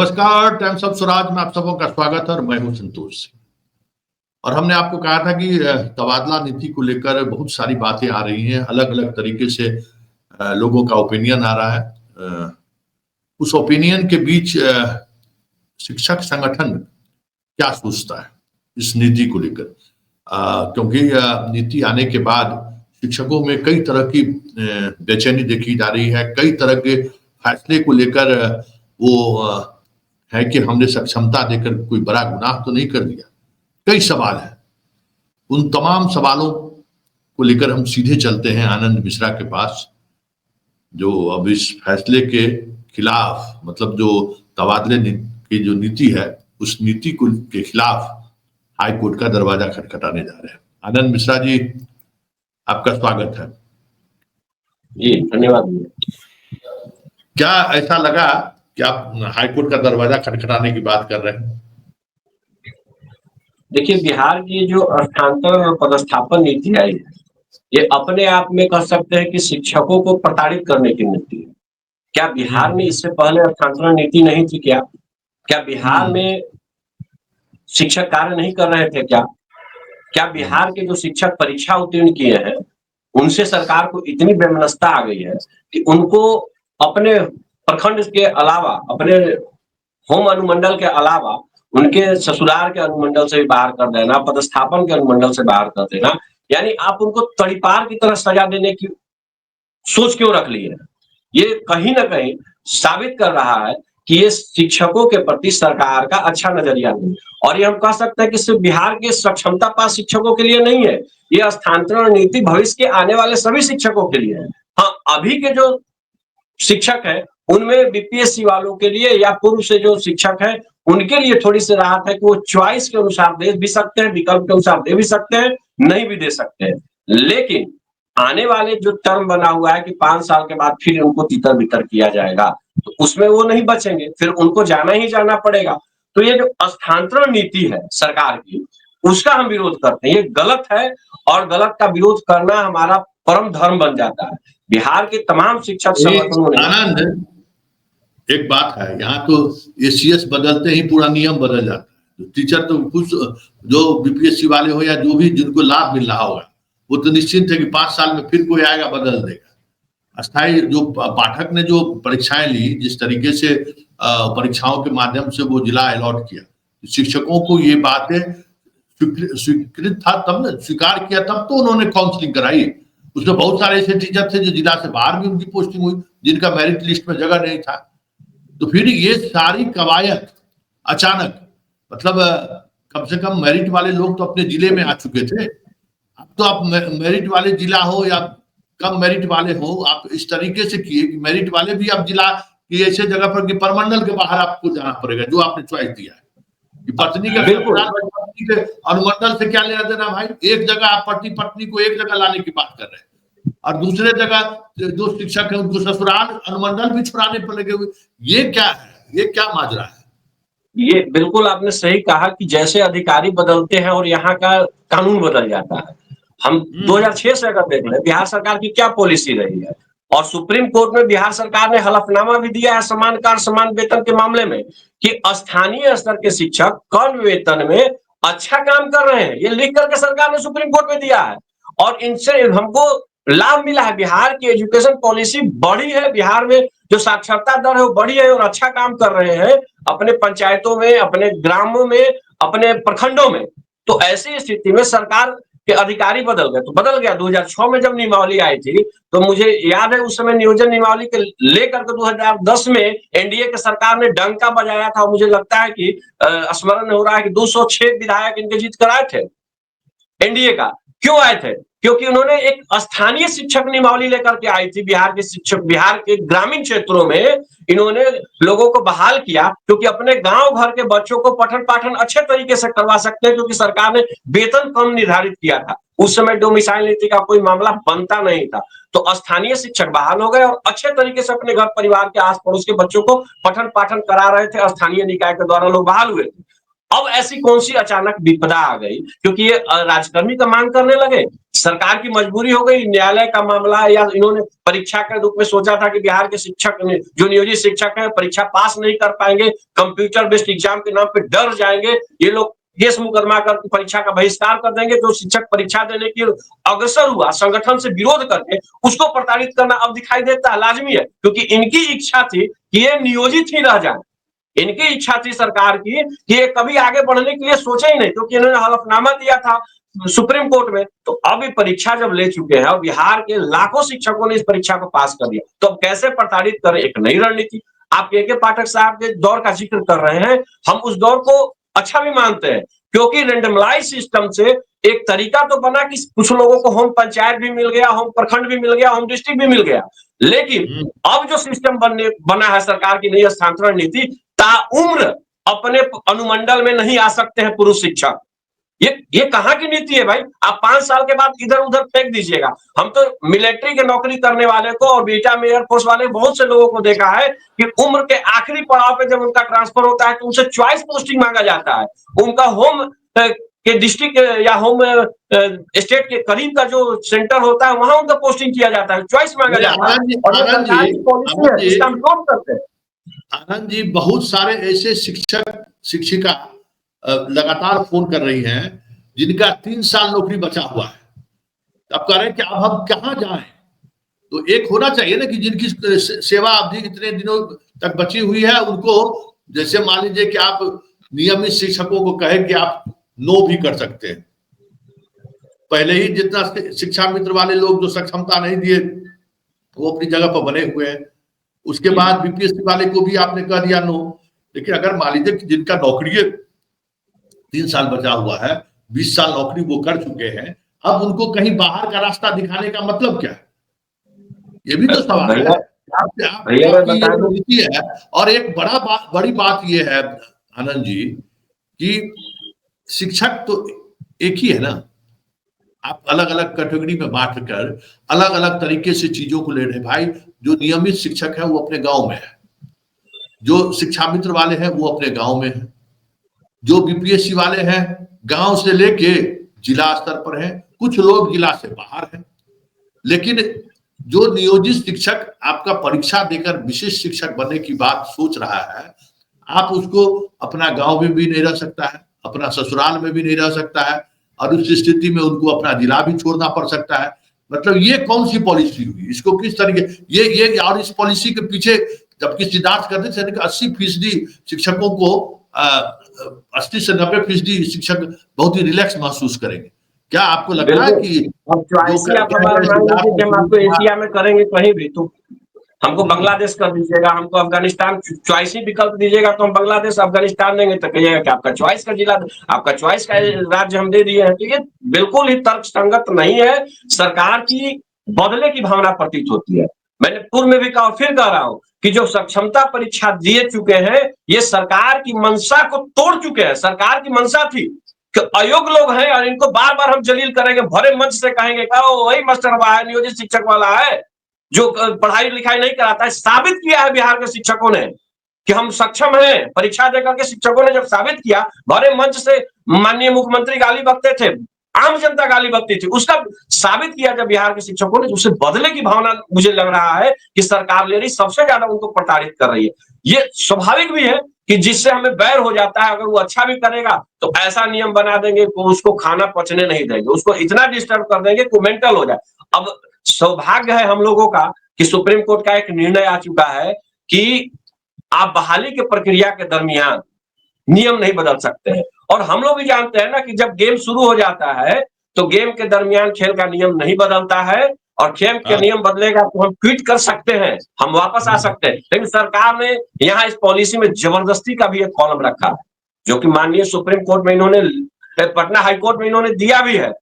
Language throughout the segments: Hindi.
नमस्कार, टाइम्स ऑफ स्वराज में आप सबों का स्वागत है और मैं हूं संतोष सिंह। और हमने आपको कहा था कि तबादला नीति को लेकर बहुत सारी बातें आ रही हैं, अलग-अलग तरीके से लोगों का ओपिनियन आ रहा है। उस ओपिनियन के बीच शिक्षक संगठन क्या सोचता है इस नीति को लेकर? क्योंकि नीति आने के बाद शिक्षकों में कई तरह की बेचैनी देखी जा रही है, कई तरह के फैसले को लेकर वो है कि हमने सक्षमता देकर कोई बड़ा गुनाह तो नहीं कर दिया। कई सवाल हैं। उन तमाम सवालों को लेकर हम सीधे चलते हैं आनंद मिश्रा के पास, जो अब इस फैसले के खिलाफ, मतलब जो तबादले की जो नीति है, उस नीति को के खिलाफ हाई कोर्ट का दरवाजा खटखटाने जा रहे हैं। आनंद मिश्रा जी, आपका स्वागत है। जी धन्यवाद। क्या ऐसा लगा कि आप हाई कोर्ट का दरवाजा खटखटाने की बात कर रहे हैं? देखिए, बिहार की जो स्थानांतरण और पदस्थापन नीति आई है, ये अपने आप में कह सकते हैं कि शिक्षकों को प्रताड़ित करने की नीति है। क्या बिहार में इससे पहले स्थानांतरण नीति नहीं थी क्या? क्या बिहार में शिक्षक कार्य नहीं कर रहे थे क्या? क्या बिहार के जो शिक्षक परीक्षा उत्तीर्ण किए हैं, उनसे सरकार को इतनी वैमनस्यता आ गई है कि उनको अपने प्रखंड के अलावा, अपने होम अनुमंडल के अलावा उनके ससुराल के अनुमंडल से भी बाहर कर देना, पदस्थापन के अनुमंडल से बाहर कर देना, यानी आप उनको तड़ीपार की तरह सजा देने की सोच क्यों रख ली है? ये कहीं ना कहीं साबित कर रहा है कि ये शिक्षकों के प्रति सरकार का अच्छा नजरिया नहीं, और ये हम कह सकते हैं कि सिर्फ बिहार के सक्षमता पास शिक्षकों के लिए नहीं है, ये स्थानांतरण नीति भविष्य के आने वाले सभी शिक्षकों के लिए है। हाँ, अभी के जो शिक्षक है उनमें बीपीएससी वालों के लिए या पूर्व से जो शिक्षक है उनके लिए थोड़ी सी राहत है कि वो चॉइस के अनुसार दे भी सकते हैं, विकल्प के अनुसार दे भी सकते हैं, नहीं भी दे सकते हैं। लेकिन आने वाले जो टर्म बना हुआ है कि 5 साल के बाद फिर उनको तितर बितर किया जाएगा, तो उसमें वो नहीं बचेंगे, फिर उनको जाना ही जाना पड़ेगा। तो ये जो स्थानांतरण नीति है सरकार की, उसका हम विरोध करते हैं। ये गलत है और गलत का विरोध करना हमारा परम धर्म बन जाता है। बिहार के तमाम शिक्षक संगठनों ने आनंद, एक बात है, यहाँ तो एसीएस बदलते ही पूरा नियम बदल जाता है। टीचर तो कुछ जो बीपीएससी वाले हो या जो भी जिनको लाभ मिल रहा होगा, वो तो निश्चिंत है कि 5 साल में फिर कोई आएगा बदल देगा। अस्थायी जो पाठक ने जो परीक्षाएं ली, जिस तरीके से परीक्षाओं के माध्यम से वो जिला अलॉट किया, शिक्षकों को ये बातें स्वीकृत था, तब ने स्वीकार किया, तब तो उन्होंने काउंसलिंग कराई। उसमें बहुत सारे ऐसे टीचर थे जो जिला से बाहर भी उनकी पोस्टिंग हुई, जिनका मेरिट लिस्ट में जगह नहीं था। तो फिर ये सारी कवायद अचानक, मतलब कम से कम मेरिट वाले लोग तो अपने जिले में आ चुके थे। अब तो आप मेरिट वाले जिला हो या कम मेरिट वाले हो, आप इस तरीके से किए कि मेरिट वाले भी आप जिला की ऐसे जगह पर कि परमंडल के बाहर आपको जाना पड़ेगा, जो आपने चॉइस दिया है कि पत्नी का पत्नी के अनुमंडल से क्या लेना देना भाई। एक जगह आप पति पत्नी को एक जगह लाने की बात कर रहे हैं और दूसरे जगह जो शिक्षक है उनको ससुराल अनुमंडल भी छुड़ाने पर लगे हुए। ये क्या है? ये क्या माजरा है? ये बिल्कुल आपने सही कहा कि जैसे अधिकारी बदलते हैं और यहाँ का कानून बदल जाता है। हम 2006 से अगर देख लें, बिहार सरकार की क्या पॉलिसी रही है, और सुप्रीम कोर्ट में बिहार सरकार ने हलफनामा भी दिया है समान कार्य समान वेतन के मामले में कि स्थानीय स्तर के शिक्षक कम वेतन में अच्छा काम कर रहे हैं। ये लिख करके सरकार ने सुप्रीम कोर्ट में दिया है और इनसे हमको लाभ मिला है। बिहार की एजुकेशन पॉलिसी बढ़ी है, बिहार में जो साक्षरता दर है वो बढ़ी है और अच्छा काम कर रहे हैं अपने पंचायतों में, अपने ग्रामों में, अपने प्रखंडों में। तो ऐसी स्थिति में सरकार के अधिकारी बदल गए, तो बदल गया। 2006 में जब नियमावली आई थी तो मुझे याद है उस समय नियोजन नियमावली के लेकर के 2010 में एनडीए के सरकार ने डंका बजाया था और मुझे लगता है कि स्मरण हो रहा है कि 206 विधायक इनके जीत कर आए थे एनडीए का। क्यों आए थे? क्योंकि उन्होंने एक स्थानीय शिक्षक नियमावली लेकर के आई थी। बिहार के शिक्षक, बिहार के ग्रामीण क्षेत्रों में इन्होंने लोगों को बहाल किया, क्योंकि अपने गांव घर के बच्चों को पठन पाठन अच्छे तरीके से करवा सकते हैं, क्योंकि सरकार ने वेतन कम निर्धारित किया था। उस समय डोमिसाइल नीति का कोई मामला बनता नहीं था, तो स्थानीय शिक्षक बहाल हो गए और अच्छे तरीके से अपने घर परिवार के आस पड़ोस के बच्चों को पठन पाठन करा रहे थे। स्थानीय निकाय के द्वारा लोग बहाल हुए थे। अब ऐसी कौन सी अचानक विपदा आ गई, क्योंकि ये राजकर्मी का मांग करने लगे, सरकार की मजबूरी हो गई, न्यायालय का मामला, या इन्होंने परीक्षा के रूप में सोचा था कि बिहार के शिक्षक जो नियोजित शिक्षक हैं परीक्षा पास नहीं कर पाएंगे, कंप्यूटर बेस्ड एग्जाम के नाम पे डर जाएंगे, ये लोग केस मुकदमा कर परीक्षा का बहिष्कार कर देंगे। जो शिक्षक परीक्षा देने की अग्रसर हुआ संगठन से विरोध करके, उसको प्रताड़ित करना अब दिखाई देता है लाजमी है, क्योंकि इनकी इच्छा थी कि ये नियोजित ही रह जाए। इनकी इच्छा थी सरकार की कि ये कभी आगे बढ़ने के लिए सोचे ही नहीं, क्योंकि इन्होंने हलफनामा दिया था सुप्रीम कोर्ट में। तो अब ये परीक्षा जब ले चुके हैं और बिहार के लाखों शिक्षकों ने इस परीक्षा को पास कर लिया, तो अब कैसे प्रताड़ित करें, एक नई रणनीति। आप के पाठक साहब के दौर का जिक्र कर रहे हैं, हम उस दौर को अच्छा भी मानते हैं, क्योंकि रेंडमलाइज सिस्टम से एक तरीका तो बना कि कुछ लोगों को होम पंचायत भी मिल गया, होम प्रखंड भी मिल गया, होम डिस्ट्रिक्ट भी मिल गया। लेकिन अब जो सिस्टम बना है सरकार की नई स्थानांतरण नीति, ताउम्र अपने अनुमंडल में नहीं आ सकते हैं पुरुष शिक्षक। ये कहां की नीति है भाई? आप 5 साल के बाद इधर उधर फेंक दीजिएगा। हम तो मिलिट्री की नौकरी करने वाले को और बीटा में एयरफोर्स वाले बहुत से लोगों को देखा है कि उम्र के आखिरी पड़ाव पे जब उनका ट्रांसफर होता है तो उनसे चॉइस पोस्टिंग मांगा जाता है। उनका होम के डिस्ट्रिक्ट या होम स्टेट के करीब का जो सेंटर होता है वहां उनका पोस्टिंग किया जाता है, चॉइस मांगा जाता है, और ये सरकार की पॉलिसी है, इसका हम विरोध करते हैं। आनंद जी, बहुत सारे ऐसे शिक्षक शिक्षिका लगातार फोन कर रही हैं जिनका 3 साल नौकरी बचा हुआ है। अब कह रहे हैं कि अब हम कहाँ जाएं? तो एक होना चाहिए ना कि जिनकी सेवा अवधि इतने दिनों तक बची हुई है उनको, जैसे मान लीजिए कि आप नियमित शिक्षकों को कहे कि आप नो भी कर सकते हैं। पहले ही जितना शिक्षा मित्र वाले लोग जो सक्षमता नहीं दिए वो अपनी जगह पर बने हुए हैं, उसके बाद बीपीएससी वाले को भी आपने कह दिया नो। लेकिन अगर मान लीजिए कि जिनका नौकरी 3 साल बचा हुआ है, 20 साल नौकरी वो कर चुके हैं, अब उनको कहीं बाहर का रास्ता दिखाने का मतलब क्या है? ये भी तो सवाल है। आपकी ये नीति है। और एक बड़ी बात ये है आनंद जी कि शिक्षक तो एक ही है ना, आप अलग अलग कैटेगरी में बांट कर अलग अलग तरीके से चीजों को ले रहे हैं। भाई, जो नियमित शिक्षक है वो अपने गांव में है, जो शिक्षा मित्र वाले हैं वो अपने गांव में है, जो बीपीएससी वाले हैं गांव से लेके जिला स्तर पर हैं, कुछ लोग जिला से बाहर हैं। लेकिन जो नियोजित शिक्षक आपका परीक्षा देकर विशेष शिक्षक बनने की बात सोच रहा है, आप उसको अपना गांव में भी नहीं रह सकता है, अपना ससुराल में भी नहीं रह सकता है, और उस स्थिति में उनको अपना जिला भी छोड़ना पड़ सकता है। मतलब ये कौन सी पॉलिसी हुई? इसको किस तरीके ये और इस पॉलिसी के पीछे जबकि सिद्धार्थ करते थे कि 80% शिक्षकों को 80 से 90% शिक्षक बहुत ही रिलैक्स महसूस करेंगे। क्या आपको लगता है कि हम आपको एशिया में करेंगे कहीं भी, तो हमको बांग्लादेश कर दीजिएगा, हमको अफगानिस्तान चॉइस ही विकल्प दीजिएगा तो हम बांग्लादेश अफगानिस्तान देंगे, तो कहिएगा कि आपका चॉइस का जिला, आपका चॉइस का राज्य हम दे दिए हैं। तो ये बिल्कुल ही तर्कसंगत नहीं है। सरकार की बदले की भावना प्रतीत होती है। मैंने पूर्व में भी कहा और फिर कह रहा हूं कि जो सक्षमता परीक्षा दिए चुके हैं ये सरकार की मंशा को तोड़ चुके हैं। सरकार की मंशा थी कि अयोग्य लोग हैं और इनको बार बार हम जलील करेंगे, भरे मंच से कहेंगे वही मास्टर है, नियोजित शिक्षक वाला है जो पढ़ाई लिखाई नहीं कराता है। साबित किया है बिहार के शिक्षकों ने कि हम सक्षम हैं। परीक्षा देकर के शिक्षकों ने जब साबित किया, भरे मंच से माननीय मुख्यमंत्री गाली बकते थे, आम जनता गाली बकती थी, उसका साबित किया जब बिहार के शिक्षकों ने, उससे बदले की भावना मुझे लग रहा है कि सरकार ले रही, सबसे ज्यादा उनको प्रताड़ित कर रही है। ये स्वाभाविक भी है कि जिससे हमें बैर हो जाता है, अगर वो अच्छा भी करेगा तो ऐसा नियम बना देंगे कि उसको खाना पचने नहीं देंगे, उसको इतना डिस्टर्ब कर देंगे कि मेंटल हो जाए। अब सौभाग्य है हम लोगों का कि सुप्रीम कोर्ट का एक निर्णय आ चुका है कि आप बहाली के प्रक्रिया के दरमियान नियम नहीं बदल सकते हैं। और हम लोग भी जानते हैं ना कि जब गेम शुरू हो जाता है तो गेम के दरमियान खेल का नियम नहीं बदलता है, और खेल के नियम बदलेगा तो हम ट्वीट कर सकते हैं, हम वापस आ सकते हैं। लेकिन सरकार ने यहाँ इस पॉलिसी में जबरदस्ती का भी एक कॉलम रखा है, जो कि माननीय सुप्रीम कोर्ट में इन्होंने, पटना हाईकोर्ट में इन्होंने दिया भी है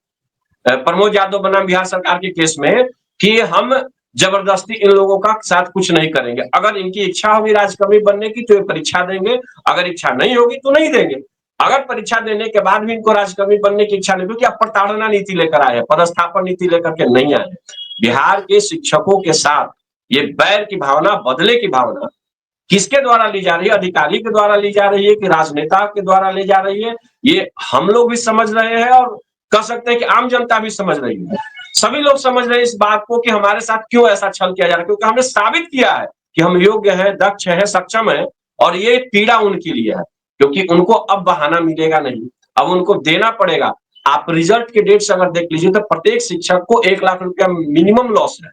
प्रमोद यादव बनाम बिहार सरकार के केस में, कि हम जबरदस्ती इन लोगों का साथ कुछ नहीं करेंगे। अगर इनकी इच्छा होगी राजकर्मी बनने की तो ये परीक्षा देंगे, अगर इच्छा नहीं होगी तो नहीं देंगे। अगर परीक्षा देने के बाद भी इनको राजकर्मी बनने की इच्छा नहीं, क्योंकि आप प्रताड़ना नीति लेकर आए हैं, पदस्थापन नीति लेकर के नहीं आए। बिहार के शिक्षकों के साथ ये बैर की भावना, बदले की भावना किसके द्वारा ली जा रही है, अधिकारी के द्वारा ली जा रही है कि राजनेता के द्वारा ली जा रही है, ये हम लोग भी समझ रहे हैं और कह सकते हैं कि आम जनता भी समझ रही है। सभी लोग समझ रहे हैं इस बात को कि हमारे साथ क्यों ऐसा छल किया जा रहा है, क्योंकि हमने साबित किया है कि हम योग्य हैं, दक्ष हैं, सक्षम हैं और ये पीड़ा उनके लिए है, क्योंकि उनको अब बहाना मिलेगा नहीं, अब उनको देना पड़ेगा। आप रिजल्ट के डेट्स अगर देख लीजिए तो प्रत्येक शिक्षक को 1 लाख रुपया मिनिमम लॉस है।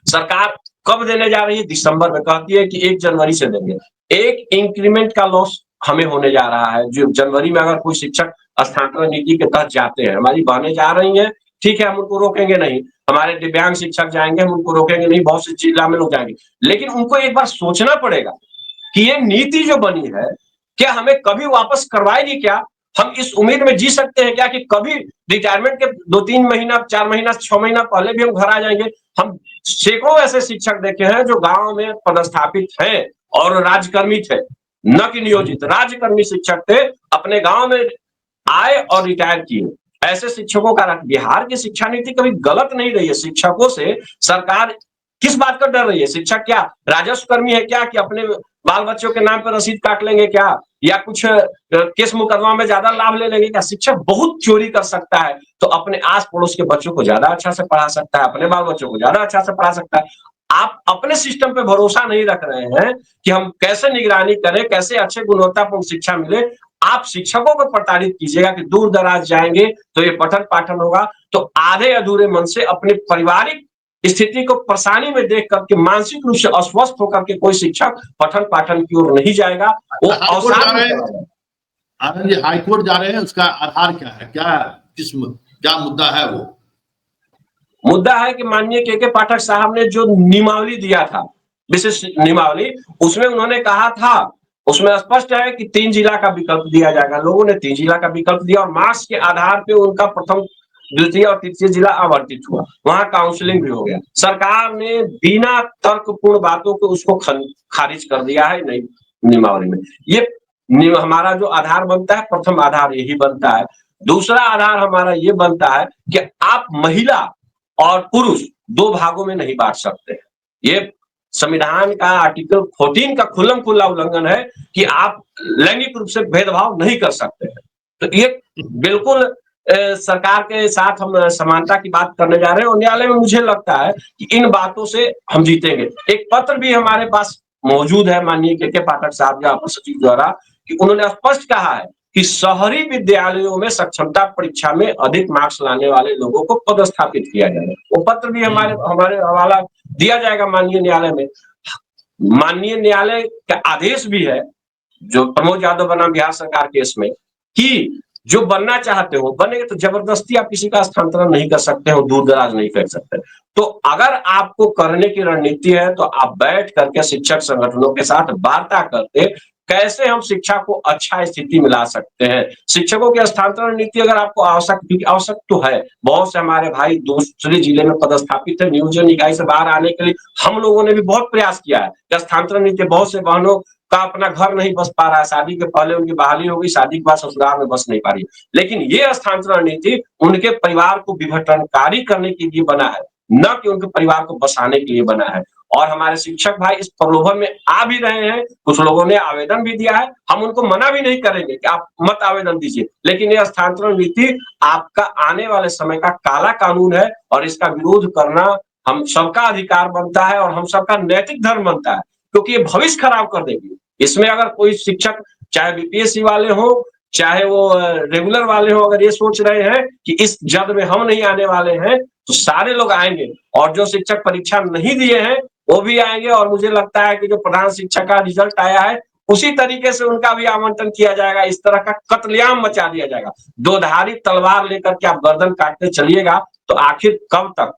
सरकार कब देने जा रही है? दिसंबर में कहती है कि 1 जनवरी से देंगे। एक इंक्रीमेंट का लॉस हमें होने जा रहा है, जो जनवरी में अगर कोई शिक्षक स्थानांतरण नीति के तहत जाते हैं, हमारी बहनें जा रही हैं, ठीक है, हम उनको रोकेंगे नहीं। हमारे दिव्यांग शिक्षक जाएंगे, हम उनको रोकेंगे नहीं, बहुत सी जिला में लोग जाएंगे। लेकिन उनको एक बार सोचना पड़ेगा कि ये नीति जो बनी है, क्या हमें कभी वापस करवाएगी क्या? हम इस उम्मीद में जी सकते हैं क्या कि कभी रिटायरमेंट के 2-3 महीना, 4 महीना, 6 महीना पहले भी हम घर आ जाएंगे? हम सैकड़ों ऐसे शिक्षक देखे हैं जो गांव में पदस्थापित हैं और राजकर्मी थे, न कि नियोजित, राजकर्मी शिक्षक थे, अपने गांव में आए और रिटायर किए। ऐसे शिक्षकों का बिहार की शिक्षा नीति कभी गलत नहीं रही है। शिक्षकों से सरकार किस बात का डर रही है? शिक्षक क्या राजस्व कर्मी है क्या कि अपने बाल बच्चों के नाम पर रसीद काट लेंगे क्या, या कुछ केस मुकदमा में ज्यादा लाभ ले लेंगे क्या? शिक्षक बहुत चोरी कर सकता है तो अपने आस पड़ोस के बच्चों को ज्यादा अच्छा से पढ़ा सकता है, अपने बाल बच्चों को ज्यादा अच्छा से पढ़ा सकता है। आप अपने सिस्टम पे भरोसा नहीं रख रहे हैं कि हम कैसे निगरानी करें, कैसे अच्छे गुणवत्तापूर्ण शिक्षा मिले। आप शिक्षकों को प्रताड़ित कीजिएगा कि दूर दराज जाएंगे तो ये पठन पाठन होगा, तो आधे अधूरे मन से अपने पारिवारिक स्थिति को परेशानी में देख करके मानसिक रूप से अस्वस्थ होकर के कोई शिक्षक पठन पाठन की ओर नहीं जाएगा, वो हाईकोर्ट जा अवसाद में रहे चला हैं, जाएगा। आनंद जी हाईकोर्ट जा रहे हैं, उसका आधार क्या है, क्या मुद्दा है वो? मुद्दा है कि माननीय के पाठक साहब ने जो नियमावली दिया था, विशिष्ट नियमावली, उसमें उन्होंने कहा था, उसमें स्पष्ट है कि 3 जिला का विकल्प दिया जाएगा। लोगों ने 3 जिला का विकल्प दिया और मार्क्स के आधार पे उनका प्रथम, द्वितीय और तृतीय जिला आवंटित हुआ, वहां काउंसलिंग भी हो गया। सरकार ने बिना तर्कपूर्ण बातों को उसको खारिज कर दिया है नई नियमावली में। ये हमारा जो आधार बनता है, प्रथम आधार यही बनता है। दूसरा आधार हमारा ये बनता है कि आप महिला और पुरुष 2 भागों में नहीं बांट सकते। ये संविधान का आर्टिकल 14 का खुल्लम खुल्ला उल्लंघन है कि आप लैंगिक रूप से भेदभाव नहीं कर सकते हैं। तो ये बिल्कुल सरकार के साथ हम समानता की बात करने जा रहे हैं और न्यायालय में मुझे लगता है कि इन बातों से हम जीतेंगे। एक पत्र भी हमारे पास मौजूद है माननीय के पाठक साहब या अपर सचिव द्वारा, कि उन्होंने स्पष्ट कहा है कि शहरी विद्यालयों में सक्षमता परीक्षा में अधिक मार्क्स लाने वाले लोगों को पदस्थापित किया जाएगा। वो पत्र भी हमारे हवाला दिया जाएगा माननीय न्यायालय में। माननीय न्यायालय का आदेश भी है, जो प्रमोद यादव बनाम बिहार सरकार केस में, कि जो बनना चाहते हो बनेंगे, तो जबरदस्ती आप किसी का स्थानांतरण नहीं कर सकते हो, दूर दराज नहीं फेंक सकते। तो अगर आपको करने की रणनीति है तो आप बैठ करके शिक्षक संगठनों के साथ वार्ता करके कैसे हम शिक्षा को अच्छा स्थिति में ला सकते हैं। शिक्षकों की स्थानांतरण नीति अगर आपको आवश्यक तो है, बहुत से हमारे भाई दूसरे जिले में पदस्थापित है, नियोजन इकाई से बाहर आने के लिए हम लोगों ने भी बहुत प्रयास किया है। स्थानांतरण नीति, बहुत से बहनों का अपना घर नहीं बस पा रहा है, शादी के पहले उनकी बहाली हो गई, शादी के बाद ससुराल में बस नहीं पा रही। लेकिन ये स्थानांतरण नीति उनके परिवार को विघटनकारी करने के लिए बना है, न कि उनके परिवार को बसाने के लिए बना है। और हमारे शिक्षक भाई इस प्रलोभन में आ भी रहे हैं, कुछ लोगों ने आवेदन भी दिया है, हम उनको मना भी नहीं करेंगे कि आप मत आवेदन दीजिए, लेकिन यह स्थानांतरण नीति आपका आने वाले समय का काला कानून है और इसका विरोध करना हम सबका अधिकार बनता है और हम सबका नैतिक धर्म बनता है, क्योंकि ये भविष्य खराब कर देगी। इसमें अगर कोई शिक्षक, चाहे बीपीएससी वाले हो, चाहे वो रेगुलर वाले हो, अगर ये सोच रहे हैं कि इस जद में हम नहीं आने वाले हैं, तो सारे लोग आएंगे और जो शिक्षक परीक्षा नहीं दिए हैं वो भी आएंगे। और मुझे लगता है कि जो प्रधान शिक्षक का रिजल्ट आया है उसी तरीके से उनका भी आवंटन किया जाएगा। इस तरह का कत्लेआम मचा दिया जाएगा। 2 धारी तलवार लेकर के आप गर्दन काटते चलिएगा तो आखिर कब तक?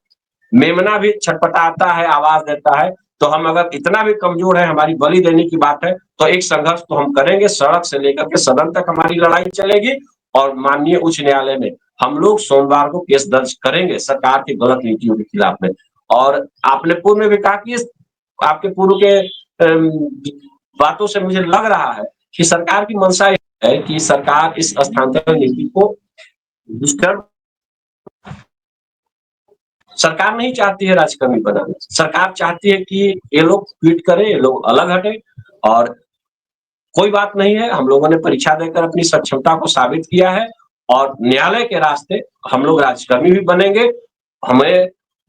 मेमना भी छटपटाता है, आवाज देता है। तो हम अगर इतना भी कमजोर है, हमारी बलि देने की बात है, तो एक संघर्ष तो हम करेंगे, सड़क से लेकर के सदन तक हमारी लड़ाई चलेगी और माननीय उच्च न्यायालय में हम लोग सोमवार को केस दर्ज करेंगे सरकार की गलत नीतियों के खिलाफ में। और आपने पूर्व में भी कहा कि आपके पूर्व के बातों से मुझे लग रहा है कि सरकार की मंशा है कि सरकार इस स्थानांतरण नीति को डिस्टर्ब सरकार नहीं चाहती है राजकर्मी बनाना, सरकार चाहती है कि ये लोग क्विट करें, ये लोग अलग हटें और कोई बात नहीं है, हम लोगों ने परीक्षा देकर अपनी सक्षमता को साबित किया है और न्यायालय के रास्ते हम लोग राजकर्मी भी बनेंगे। हमें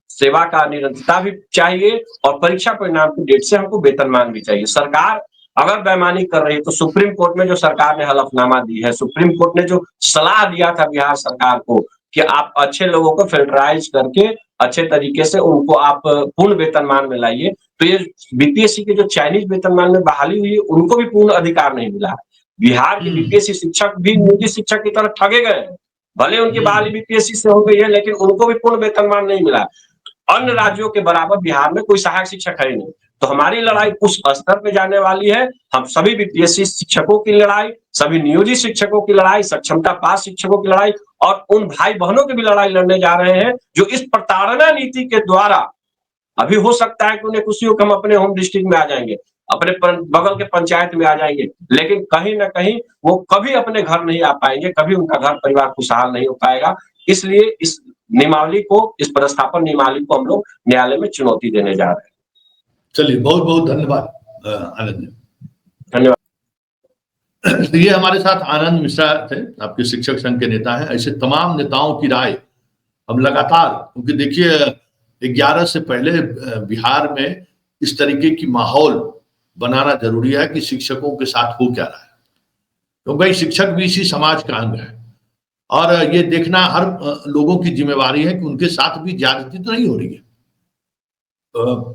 सेवा का निरंतरता भी चाहिए और परीक्षा परिणाम की डेट से हमको वेतनमान भी चाहिए। सरकार अगर बेईमानी कर रही है तो सुप्रीम कोर्ट में जो सरकार ने हलफनामा दी है, सुप्रीम कोर्ट ने जो सलाह दिया था बिहार सरकार को कि आप अच्छे लोगों को फिल्टराइज करके अच्छे तरीके से उनको आप पूर्ण वेतनमान में लाइए, तो ये बीपीएससी के जो चाइनीज वेतनमान में बहाली हुई है उनको भी पूर्ण अधिकार नहीं मिला है। बिहार के बीपीएससी शिक्षक भी निजी शिक्षक की तरह ठगे गए हैं, भले उनकी बहाली बीपीएससी से हो गई है लेकिन उनको भी पूर्ण वेतनमान नहीं मिला। अन्य राज्यों के बराबर बिहार में कोई सहायक शिक्षक है ही नहीं, तो हमारी लड़ाई उस स्तर पे जाने वाली है। हम सभी बीपीएससी शिक्षकों की लड़ाई, सभी नियोजित शिक्षकों की लड़ाई, सक्षमता पास शिक्षकों की लड़ाई और उन भाई बहनों की भी लड़ाई लड़ने जा रहे हैं जो इस प्रताड़ना नीति के द्वारा, अभी हो सकता है कि उन्हें खुशी हो कि हम अपने होम डिस्ट्रिक्ट में आ जाएंगे, अपने बगल के पंचायत में आ जाएंगे, लेकिन कहीं ना कहीं वो कभी अपने घर नहीं आ पाएंगे, कभी उनका घर परिवार खुशहाल नहीं हो पाएगा। इसलिए इस नियमावली को, इस पदस्थापन नियमावली को हम लोग न्यायालय में चुनौती देने जा रहे हैं। चलिए, बहुत बहुत धन्यवाद आनंद जी। धन्यवाद। ये हमारे साथ आनंद मिश्रा थे, आपके शिक्षक संघ के नेता हैं। ऐसे तमाम नेताओं की राय हम लगातार, क्योंकि देखिए 11 से पहले बिहार में इस तरीके की माहौल बनाना जरूरी है कि शिक्षकों के साथ हो क्या रहा है, क्योंकि शिक्षक भी इसी समाज का अंग है और ये देखना हर लोगों की जिम्मेवारी है कि उनके साथ भी ज्यादती तो नहीं हो रही है,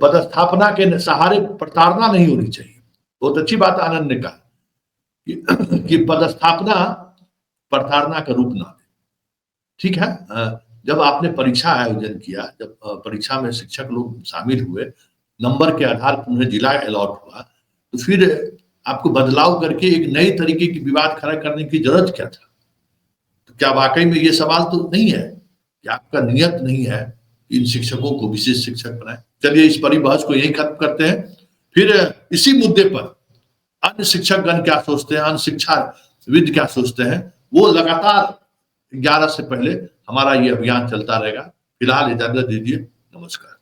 पदस्थापना के सहारे प्रताड़ना नहीं होनी चाहिए। बहुत अच्छी बात आनंद ने कहा कि पदस्थापना प्रताड़ना का रूप ना दे। ठीक है, जब आपने परीक्षा आयोजन किया, जब परीक्षा में शिक्षक लोग शामिल हुए, नंबर के आधार पर उन्हें जिला अलॉट हुआ, तो फिर आपको बदलाव करके एक नई तरीके की विवाद खड़ा करने की जरूरत क्या था? तो क्या वाकई में ये सवाल तो नहीं है कि आपका नियत नहीं है इन शिक्षकों को विशेष शिक्षक बनाए? चलिए, इस परिबहस को यही खत्म करते हैं। फिर इसी मुद्दे पर अन्य शिक्षकगण क्या सोचते हैं, अन्य शिक्षाविद क्या सोचते हैं, वो लगातार 11 से पहले हमारा ये अभियान चलता रहेगा। फिलहाल इजाजत दीजिए, नमस्कार।